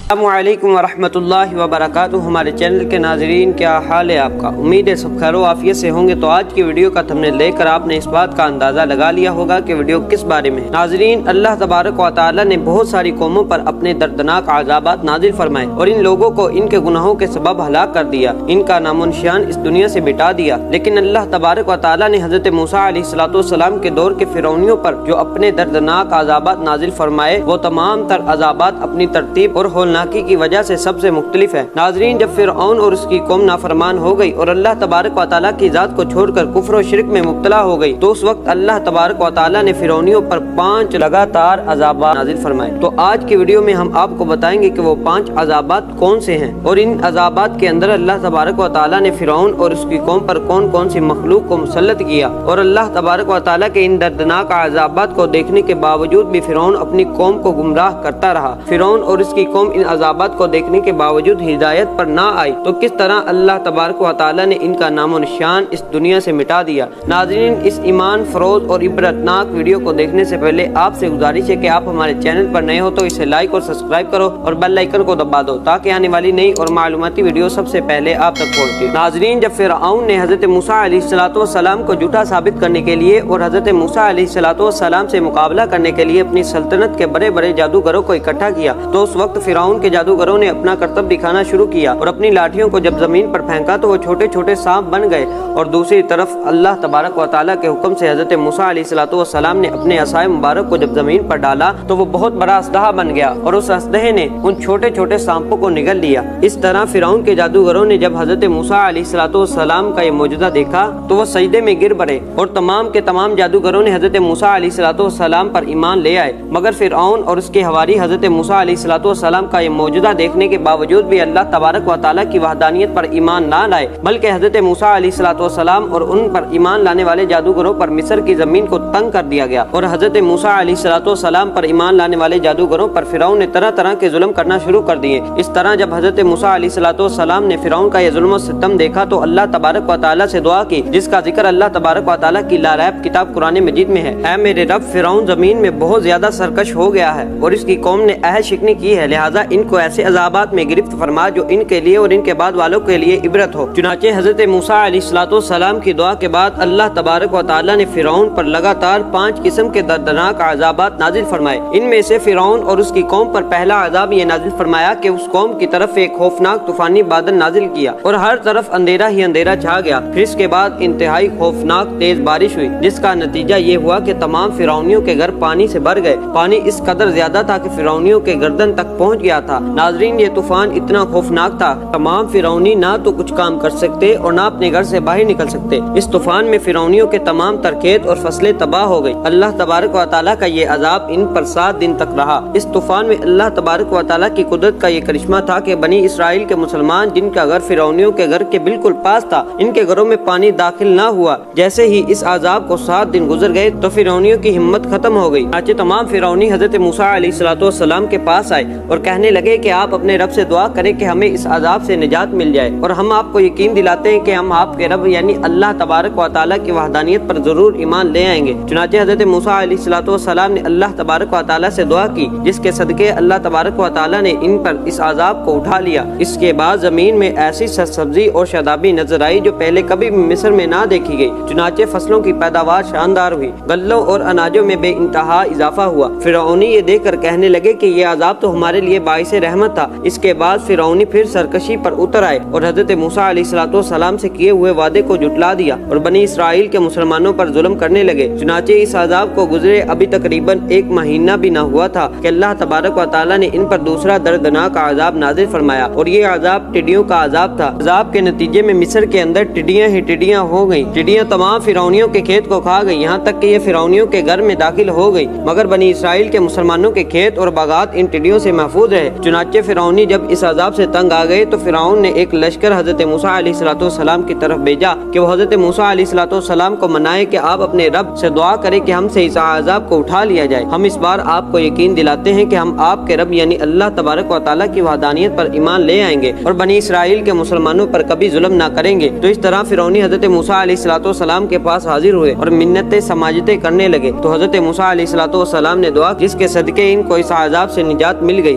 السلام علیکم ورحمۃ اللہ وبرکاتہ۔ ہمارے چینل کے ناظرین، کیا حال ہے آپ کا؟ امید ہے سب خیر و عافیت سے ہوں گے۔ تو آج کی ویڈیو کا تھمبنیل دیکھ کر آپ نے اس بات کا اندازہ لگا لیا ہوگا کہ ویڈیو کس بارے میں ہے۔ ناظرین، اللہ تبارک و تعالی نے بہت ساری قوموں پر اپنے دردناک عذابات نازل فرمائے اور ان لوگوں کو ان کے گناہوں کے سبب ہلاک کر دیا، ان کا نام و نشان اس دنیا سے مٹا دیا۔ لیکن اللہ تبارک و تعالی نے حضرت موسیٰ علیہ السلام کے دور کے فرعونیوں پر جو اپنے دردناک عذابات نازل فرمائے، وہ تمام تر عذابات اپنی ترتیب اور ہولناکی کی وجہ سے سب سے مختلف ہے۔ ناظرین، جب فرعون اور اس کی قوم نافرمان ہو گئی اور اللہ تبارک و تعالیٰ کی ذات کو چھوڑ کر کفر و شرک میں مبتلا ہو گئی، تو اس وقت اللہ تبارک و تعالیٰ نے فرعونیوں پر 5 لگاتار عذابات نازل فرمائے۔ تو آج کی ویڈیو میں ہم آپ کو بتائیں گے کہ وہ 5 عذابات کون سے ہیں اور ان عذابات کے اندر اللہ تبارک و تعالیٰ نے فرعون اور اس کی قوم پر کون کون سی مخلوق کو مسلط کیا، اور اللہ تبارک و تعالیٰ کے ان دردناک عذابات کو دیکھنے کے باوجود بھی فرعون اپنی قوم کو گمراہ کرتا رہا۔ فرعون اور اس کی قوم ان عذابات کو دیکھنے کے باوجود ہدایت پر نہ آئی، تو کس طرح اللہ تبارک و تعالیٰ نے ان کا نام و نشان اس دنیا سے مٹا دیا۔ ناظرین، اس ایمان فروز اور عبرتناک ویڈیو کو دیکھنے سے پہلے آپ سے گزارش ہے کہ آپ ہمارے چینل پر نئے ہو تو اسے لائک اور سبسکرائب کرو اور بیل آئیکن کو دبا دو تاکہ آنے والی نئی اور معلوماتی ویڈیو سب سے پہلے آپ تک پہنچے۔ ناظرین، جب فرعون نے حضرت موسیٰ علیہ السلام کو جھوٹا ثابت کرنے کے لیے اور حضرت موسیٰ علیہ السلام سے مقابلہ کرنے کے لیے اپنی سلطنت کے بڑے بڑے جادوگروں کو اکٹھا کیا، تو اس وقت فرعون کے جادوگروں نے اپنا کرتب دکھانا شروع کیا اور اپنی لاٹھیوں کو جب زمین پر پھینکا تو وہ چھوٹے چھوٹے سانپ بن گئے، اور دوسری طرف اللہ تبارک و تعالیٰ کے حکم سے حضرت موسیٰ علیہ السلام نے اپنے عصائے مبارک کو جب زمین پر ڈالا تو وہ بہت بڑا اسلحہ بن گیا اور اس اسلحے نے ان چھوٹے چھوٹے سانپوں کو نگل لیا۔ اس طرح فرعون کے جادوگروں نے جب حضرت موسیٰ علیہ السلام کا یہ معجزہ دیکھا تو وہ سجدے میں گر پڑے، اور تمام کے تمام جادوگروں نے حضرت موسیٰ علیہ السلام پر ایمان لے آئے، مگر فرعون اور اس کے حواری حضرت موسیٰ علیہ السلام کا یہ معجزہ دیکھنے کے باوجود بھی اللہ تبارک و تعالیٰ کی وحدانیت پر ایمان نہ لائے، بلکہ حضرت موسیٰ علیہ السلام اور ان پر ایمان لانے والے جادوگروں پر مصر کی زمین کو تنگ کر دیا گیا، اور حضرت موسیٰ علیہ السلام پر ایمان لانے والے جادوگروں پر فرعون نے طرح طرح کے ظلم کرنا شروع کر دیے۔ اس طرح جب حضرت موسیٰ علیہ السلام نے فرعون کا یہ ظلم و ستم دیکھا تو اللہ تبارک و تعالیٰ سے دعا کی، جس کا ذکر اللہ تبارک و تعالیٰ کی لاریب کتاب قرآن مجید میں ہے۔ اے میرے رب، فرعون زمین میں بہت زیادہ سرکش ہو گیا ہے اور اس کی قوم نے عہد شکنی کی ہے، لہٰذا ان کو ایسے عذابات میں گرفت فرما جو ان کے لیے اور ان کے بعد والوں کے لیے عبرت ہو۔ چنانچہ حضرت موسیٰ علیہ السلام کی دعا کے بعد اللہ تبارک و تعالیٰ نے فرعون پر لگاتار 5 قسم کے دردناک عذابات نازل فرمائے۔ ان میں سے فرعون اور اس کی قوم پر پہلا عذاب یہ نازل فرمایا کہ اس قوم کی طرف ایک خوفناک طوفانی بادل نازل کیا اور ہر طرف اندھیرا ہی اندھیرا چھا گیا۔ پھر اس کے بعد انتہائی خوفناک تیز بارش ہوئی، جس کا نتیجہ یہ ہوا کہ تمام فرعونیوں کے گھر پانی سے بھر گئے۔ پانی اس قدر زیادہ تھا کہ فرعونیوں کے گردن تک پہنچ گیا تھا۔ ناظرین، یہ طوفان اتنا خوفناک تھا، تمام فرعونی نہ تو کچھ کام کر سکتے اور نہ اپنے گھر سے باہر نکل سکتے۔ اس طوفان میں فرعونیوں کے تمام تر کھیت اور فصلیں تباہ ہو گئی۔ اللہ تبارک و تعالیٰ کا یہ عذاب ان پر 7 دن تک رہا۔ اس طوفان میں اللہ تبارک و تعالیٰ کی قدرت کا یہ کرشمہ تھا کہ بنی اسرائیل کے مسلمان جن کا گھر فرعونیوں کے گھر کے بالکل پاس تھا، ان کے گھروں میں پانی داخل نہ ہوا۔ جیسے ہی اس عذاب کو 7 دن گزر گئے تو فرعونیوں کی ہمت ختم ہو گئی، چنانچہ تمام فرعونی حضرت موسیٰ علیہ السلام کے پاس آئے اور کہنے لگے کہ آپ اپنے رب سے دعا کریں کہ ہمیں اس عذاب سے نجات مل جائے، اور ہم آپ کو یقین دلاتے ہیں کہ ہم آپ کے رب یعنی اللہ تبارک و تعالیٰ کی وحدانیت پر ضرور ایمان لے آئیں گے۔ چنانچہ حضرت موسیٰ علیہ السلام نے اللہ تبارک و تعالیٰ سے دعا کی، جس کے صدقے اللہ تبارک و تعالیٰ نے ان پر اس عذاب کو اٹھا لیا۔ اس کے بعد زمین میں ایسی سبزی اور شادابی نظر آئی جو پہلے کبھی مصر میں نہ دیکھی گئی، چنانچہ فصلوں کی پیداوار شاندار ہوئی، غلوں اور اناجوں میں بے انتہا اضافہ ہوا۔ فرعونی یہ دیکھ کر کہنے لگے کہ یہ عذاب تو ہمارے لیے باعث رحمت تھا۔ اس کے بعد فرعونی پھر سرکشی پر اتر آئے اور حضرت موسیٰ علیہ السلام سے کیے ہوئے وعدے کو جھٹلا دیا اور بنی اسرائیل کے مسلمانوں پر ظلم کرنے لگے۔ چنانچہ اس عذاب کو گزرے ابھی تقریباً 1 مہینہ بھی نہ ہوا تھا کہ اللہ تبارک و تعالیٰ نے ان پر دوسرا دردناک عذاب نازل فرمایا، اور یہ عذاب ٹڈیوں کا عذاب تھا۔ عذاب کے نتیجے میں مصر کے اندر ٹڈیاں ہی ٹڈیاں ہو گئیں۔ ٹڈیاں تمام فرعونیوں کے کھیت کو کھا گئی، یہاں تک کہ یہ فرعونیوں کے گھر میں داخل ہو گئی، مگر بنی اسرائیل کے مسلمانوں کے کھیت اور باغات ان ٹڈیوں سے محفوظ رہے۔ چنانچہ فرعونی جب اس عذاب سے تنگ آ گئے تو فرعون نے ایک لشکر حضرت موسیٰ علیہ السلام کی طرف بھیجا کہ وہ حضرت موسیٰ علیہ السلام کو منائے کہ آپ اپنے رب سے دعا کریں کہ ہم سے اس عذاب کو اٹھا لیا جائے۔ ہم اس بار آپ کو یقین دلاتے ہیں کہ ہم آپ کے رب یعنی اللہ تبارک و تعالیٰ کی وحدانیت پر ایمان لے آئیں گے اور بنی اسرائیل کے مسلمانوں پر کبھی ظلم نہ کریں گے۔ تو اس طرح فرعونی حضرت موسیٰ علیہ السلام کے پاس حاضر ہوئے اور منتیں سماجتیں کرنے لگے۔ تو حضرت موسیٰ علیہ السلام نے دعا جس کے صدقے ان کو اس عذاب سے نجات مل گئی،